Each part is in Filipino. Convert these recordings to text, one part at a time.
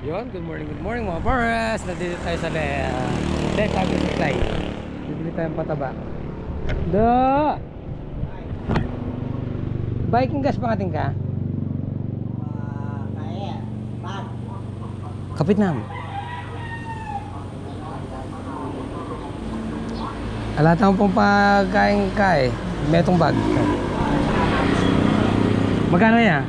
Yon, good morning mga pares. Nandito tayo sa Leta Agriclay. Bibili tayong pataba. Da! Biking gas pa kating ka? Kapit na. Alata mo pong pagkain ka eh. Metong bag. Magkano yan?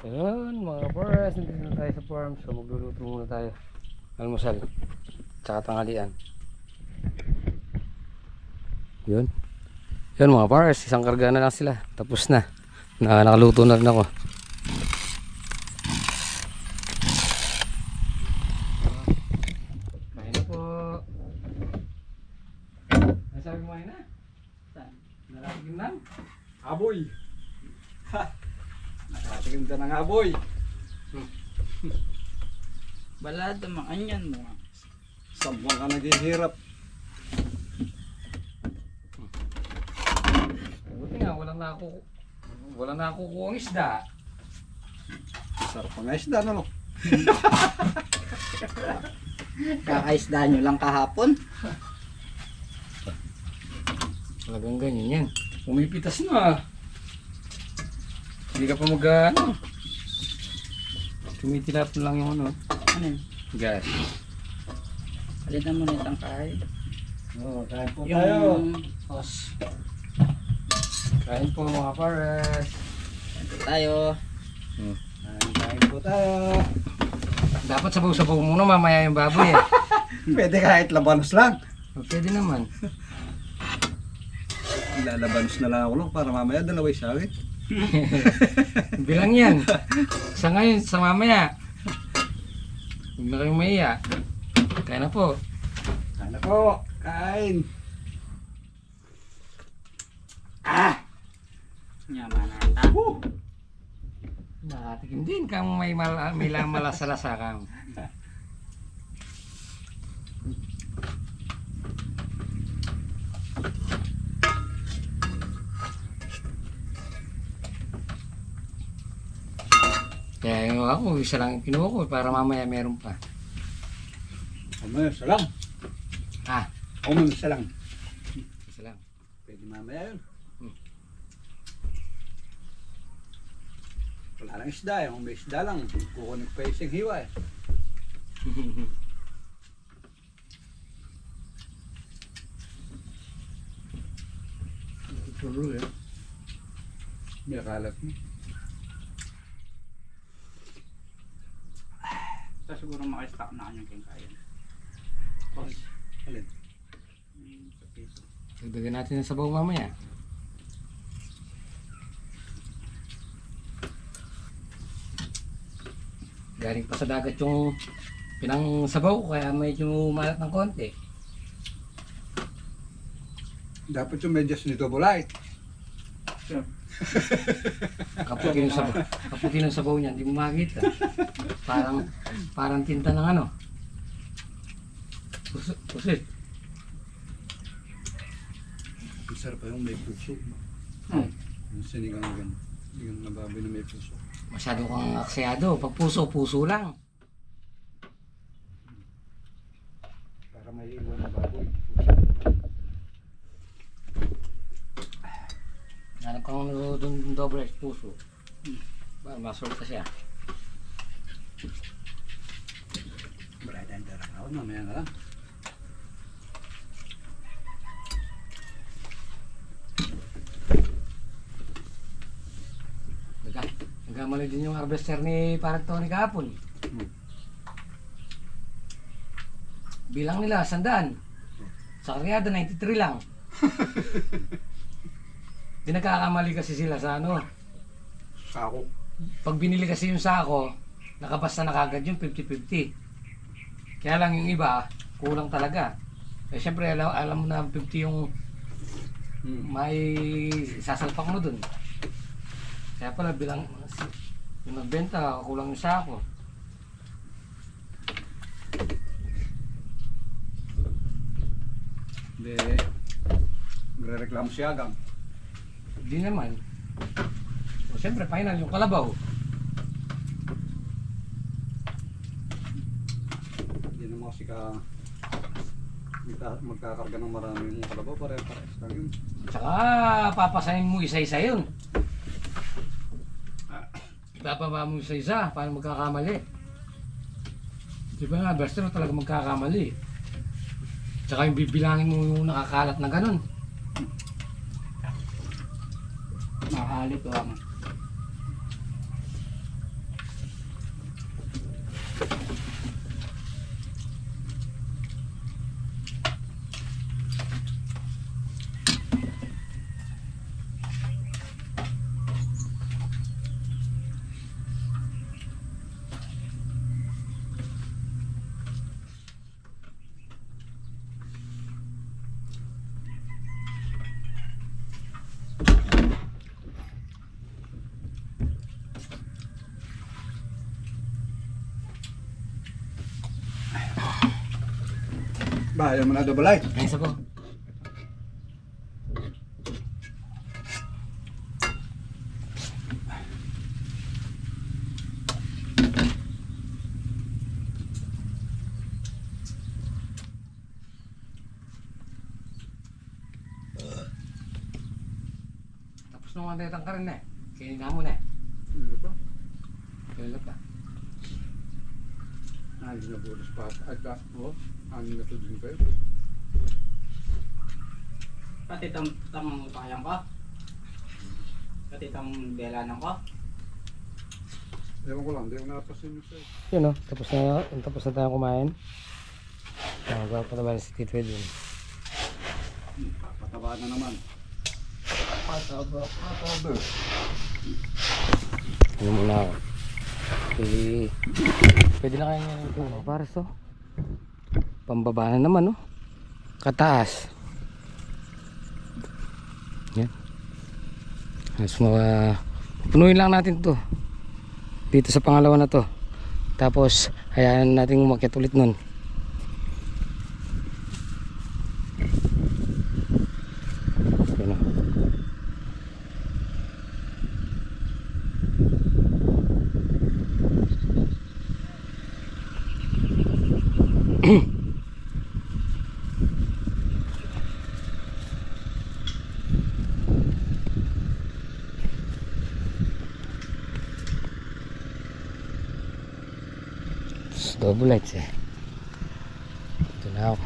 Ayan mga boys, nandito na tayo sa farm. So magluluto muna tayo almusal tsaka tanghalian. Yun mga boys, isang karga na lang sila. Tapos na, nakaluto na rin ako. Kain na po. Ano sabi mo kain na? Naratigim na? Aboy. Nakatingin ka ng aboy. Balada makanyan mo. Sabuang ka naghihirap. Buti nga, wala na ako kukuha isda. Sarap pa nga isda, no? Kakaisda nyo lang kahapon. Talagang ganyan yan. Pumipitas na. Hindi ka pa mag-ano. Tumitilap lang yung ano. Ano yun? Gas. Palitan mo na itang kain. Oo, kain po tayo. Yung hose. Kain po mga pares. Ito tayo. Kain po tayo. Dapat sabaw-sabaw muna mamaya yung baboy eh. Pwede kahit labanos lang. Pwede naman. Lalabanos na lang ako lang para mamaya dalaway sawit. Bilang yan. Sa ngayon, sa mamaya. Huwag na kayong maiya. Kaya na po. Kain na po. Kain. Yaman ata. Nakatikim din kang may malasa-lasa kang. Kaya yung ako, isa lang yung kinuha ko para mamaya meron pa. Mamaya isa lang. Ah, Mamaya isa lang. isa lang. Pwede mamaya yun. Wala lang isda. Yung may isda lang. Kukunin pa isang hiwa eh. Tuloy eh. May kalat mo. Ito siguro makastock na kanyang kinain. Alin? Sa piso. Dagdagan natin ng sabaw mamaya. Galing pa sa dagat yung pinang sabaw ko kaya medyo malat ng konti. Dapat yung medyas nito bulay. Kaputi ng sabaw niya, hindi mo makita. Parang tinta ng ano. Pusit. Sarap pa yung may puso. Yung sinigang na gano'n. Yung nababoy na may puso. Masyado kang aksayado. Pag puso lang. Para may iwan na baboy. Hanap kang doon doble puso. Masulta siya. Marami tayong darang ako. Mamaya na lang. Nagkamali din yung harvester ni Parang Tony kahapon. Bilang nila, 100. Sa karyada, 93 lang. Di nagkakamali kasi sila sa ano. Sako. Pag binili kasi yung sako, nakabasta na kagad yung 50-50. Kaya lang yung iba, kulang talaga. Eh syempre alam mo na 50 yung may sasalpak mo dun. Kaya pala bilang yung nagbenta, kulang yung sako. Hindi. Nagre-reklamo si Agang. Hindi naman. O siyempre, final yung kalabaw. Hindi naman kasi magkakarga ng marami yung kalabaw, pare-pares lang yun. Tsaka papasahin mo isa-isa yun. Papaba mo isa-isa, paano magkakamali? Di ba nga, basta talaga magkakamali. Tsaka yung bibilangin mo yung nakakalat na ganun. Makalit o ano. Ba, ayaw mo na double light. Ay, isa po. Tapos nung andetang ka rin eh. Kaya mo na eh. Ano pa? Kaya pa. Anin na bulos pa. Anin na tudin pa yun. Pati tang payang ko. Pati tang belanan ko. Ewan ko lang, hindi ko napasin yung sa'yo. Yun o, tapos na tayo kumain. Gawin pa naman si Tito Edwin. Pataba na naman. Pataba. Ano muna ako. Pwede na kaya nga rin ito. Para so. Pambaba na naman, no? Kataas. Yan. Punuin lang natin to dito sa pangalawa na to. Tapos hayaan natin umakyat ulit nun. Yan, no? Double lights eh. Ito na ako.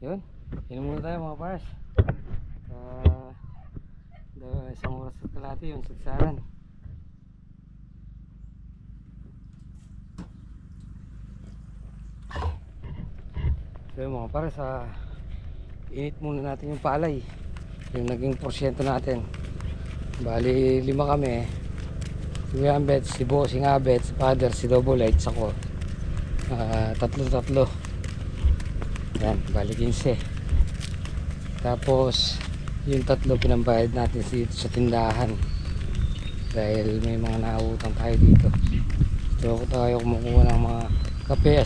Yun. Yun muna tayo mga pars. Isang oras at kalahati yung sagsaran. So yun mga pars, init muna natin yung palay. Yung naging porsyento natin. Bali 5 kami. Si Ambet, si Bossing Abet, si Father, si Double Lights, ako. Tatlo. Yan, bali 15. Tapos yung 3 pinambayad natin dito sa tindahan. Dahil may mga nautang tayo dito. So tayo kumukuha ng mga kape,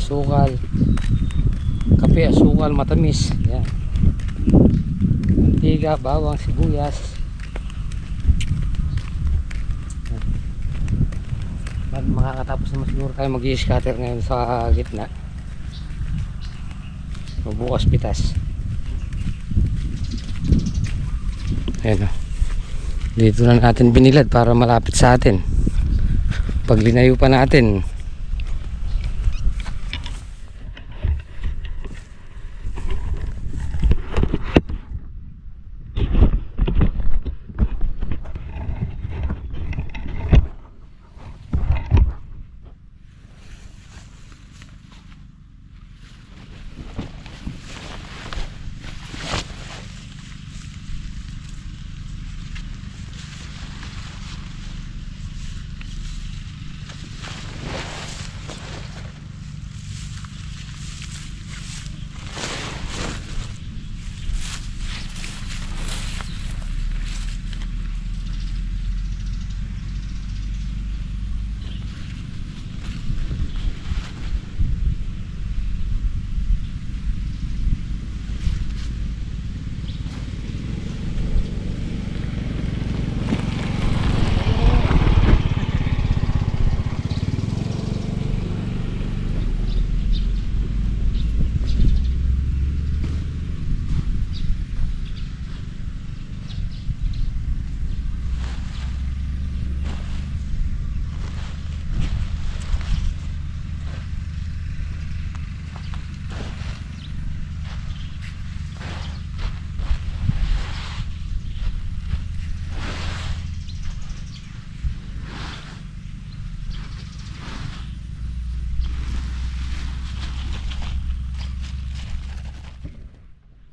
asukal, matamis. Yan. Mantiga, bawang, sibuyas. Makakatapos naman siguro tayo mag-i-scatter ngayon sa gitna. Bukas pitas. Ayan o. Dito na natin binilad para malapit sa atin. Pag linayo pa natin,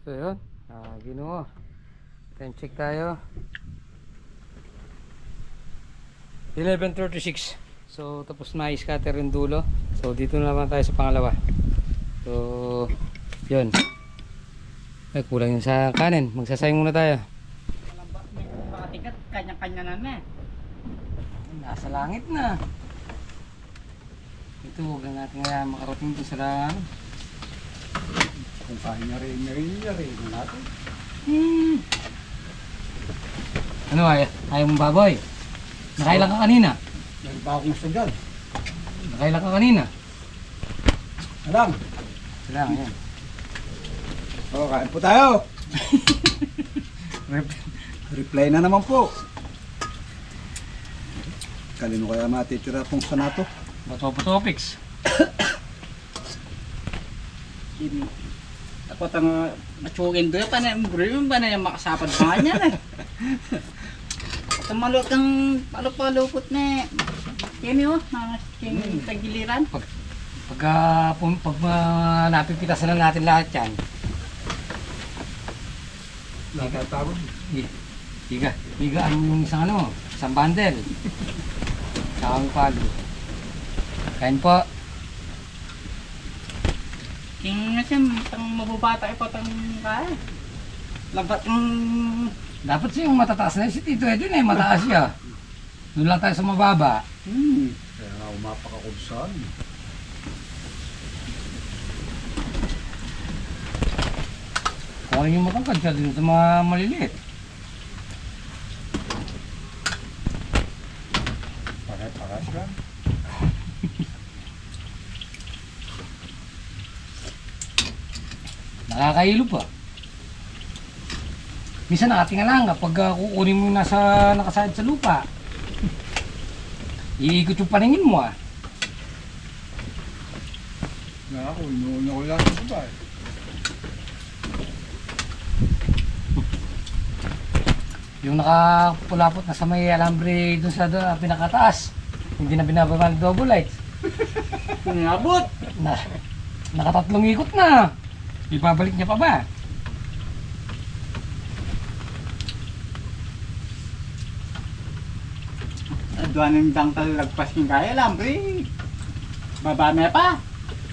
So yun, Ginoo. Time check tayo. 11:36. So tapos na i-scatter yung dulo. So dito na naman tayo sa pangalawa. So yun. Ay kulang yung sa kanin. Magsasayang muna tayo. Makatikat, kanya-kanya na. Nasa langit na. Ito huwag na natin nga makarating doon sa Kung kaya niya rin na natin. Ano ayaw mong baboy? Nakailan ka kanina? Nagba akong sagad. Nakailan ka kanina? Alang. Lang, yan. Kain po tayo. Reply na naman po. Kalino kaya matitira pong sanato? Topics. Dapat ang matsukin doon, paano yung makasapad pa nga yan eh. Tumalot kang palupalupot na kini mga tagiliran. Pag napipitasan na natin lahat yan. Nakatawag. Higaan mo yung isang bundle. Saka ang palo. Kain po. King nga siya, tang mabubata ipatang kaya. Labat ng... Dapat siya yung matataas na si Tito Edwin mataas siya. Doon lang tayo sa mababa. Kaya nga umapak ako saan. Kung ano yung matangkad siya din sa mga maliliit. Paras lang. Nakakahilo pa. Minsan nakatingala nga pag kukunin mo yung nakasahid sa lupa. Iikot yung paningin mo Nga ako, inuuna ko lang sa bahay. Yung nakapulapot na sa may alambre dun sa pinakataas. Hindi na binababa ng double lights. Nabot! Nakatatlong ikot na. Ibabalik niya pa ba? Doon yung dangkal lagpas ng kaya lang, pre. Baba na pa.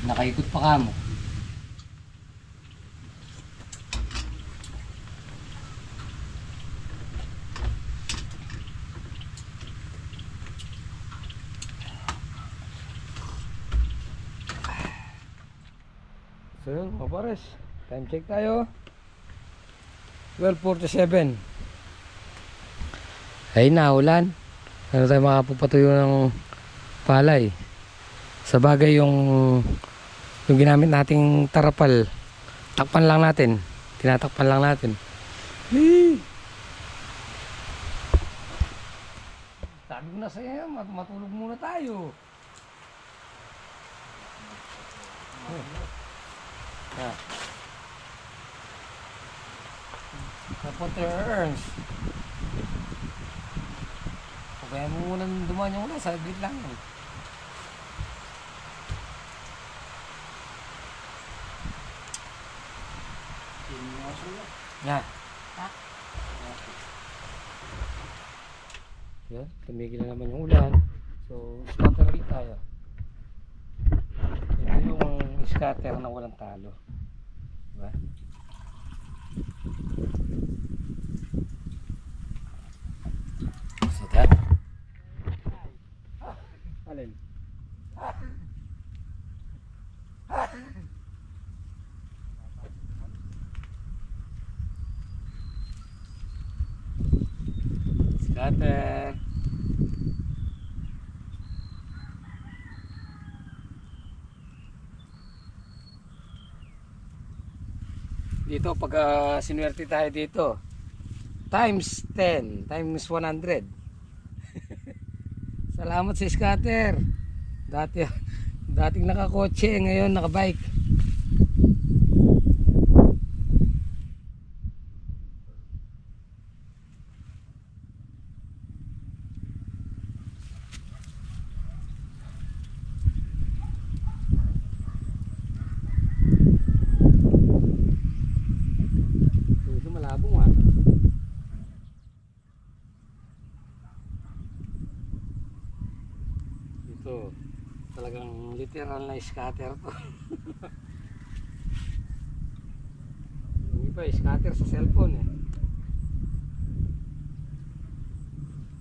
Nakaikot pa ka mo. So yun, mga pares. Time check tayo. 12:47. Ay na, ulan. Ano tayo makapupatuyo ng palay. Sa bagay yung ginamit nating tarapal. Takpan lang natin. Tinatakpan lang natin. Sabi ko na sa'yo, matulog muna tayo. Kapot earns. Kaya mo muna dumaan yung ulan, saglit lang. Nga. Yan, tumigil na naman yung ulan. So, scatter ulit tayo. Ito yung scatter na walang talo. Diba? So that. Alin? Scatter. Dito pag sinuwerte tayo dito times 10 times 100. Salamat sa scatter. Dating nakakotse, ngayon nakabike. Literal na scatter to. Yung iba, scatter sa cellphone eh.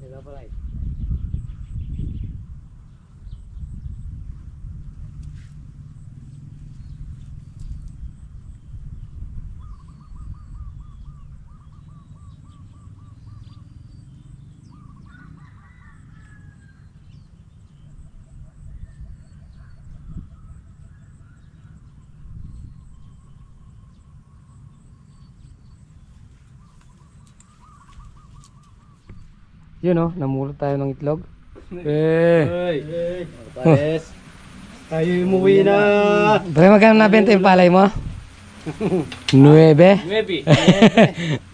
Ito pala eh. Yun oh, namulot tayo ng itlog. Pares. Tayo umuwi na. Pre, magkano nabenta yung palay mo? 9. 9.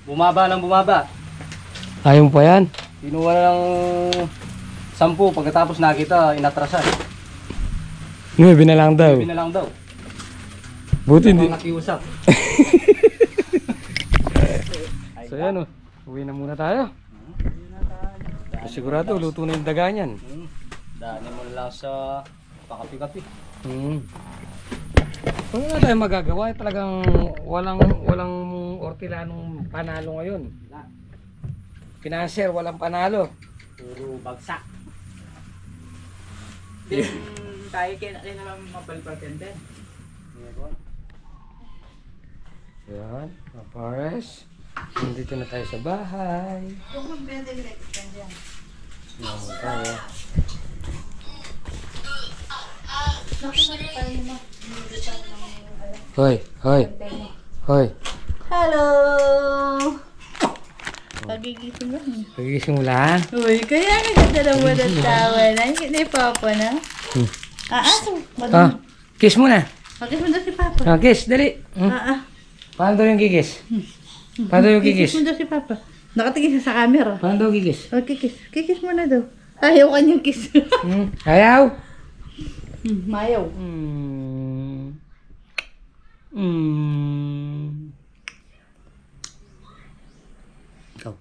Bumaba lang bumaba. Ayaw mo pa yan? Kinuha na ng 10 pagkatapos nakita inatrasan. 9 na lang daw. Sabi na lang daw. Buti hindi. Nakiusap. So yan oh, uwi na muna tayo. Sigurado, luto na yung daga niyan. Daanin mo lang sa pakapi-kapi. Kung wala tayong magagawa, talagang walang ortilanong panalo ngayon. Pinanser, walang panalo. Puro bagsak. Tayo kaya na lang mapalpatente. Yan, Pares. Nandito na tayo sa bahay. Kung magbenta direct ka dyan. Yan tayo. Hoy, hoy, hoy. Hello! Pagigising lang. Pagising mo lang. Uy, kaya naganda na mo ng tawa na. Hindi na yung papa na. So. Kiss mo na. Magkis mo daw si papa. Kiss, dali. Paano daw yung kikis? Paano daw yung Kikis kikis? mo daw si papa. Nakatingin siya sa camera. Paano daw kikis? Kikis. Kikis mo na daw. Ayaw kanyang kiss. Ayaw? Mayaw. Ikaw.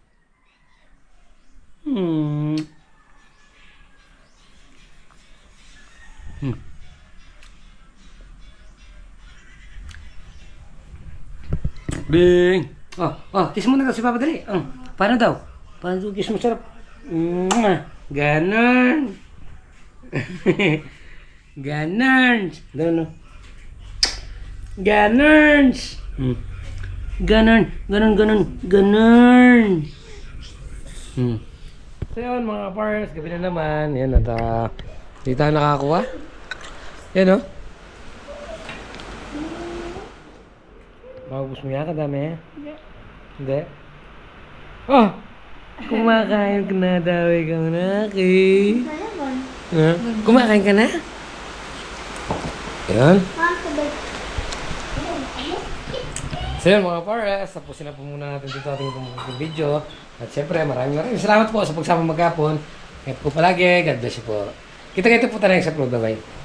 Bing! Kiss mo na daw si Papa dali. Paano daw? Paano daw kiss mo sarap? Ganon. Ganon. Ganon. Ganon. Ganon. Ganon. Ganon. Ganon. So yun mga parents, gabi na naman. Yan at hindi tayo nakakuha. Yan o. Maubos mo yan kadami? Hindi. Hindi? Oh! Kumakain ka na daw ikaw na, Ki. Kumakain ka na? Yan. So yun mga pares, tapusin na po muna natin dito ating video. At syempre maraming salamat po sa pagsama maghapon. Ingat po palagi, God bless you po. Kita-kita po tayo sa upload, bye-bye.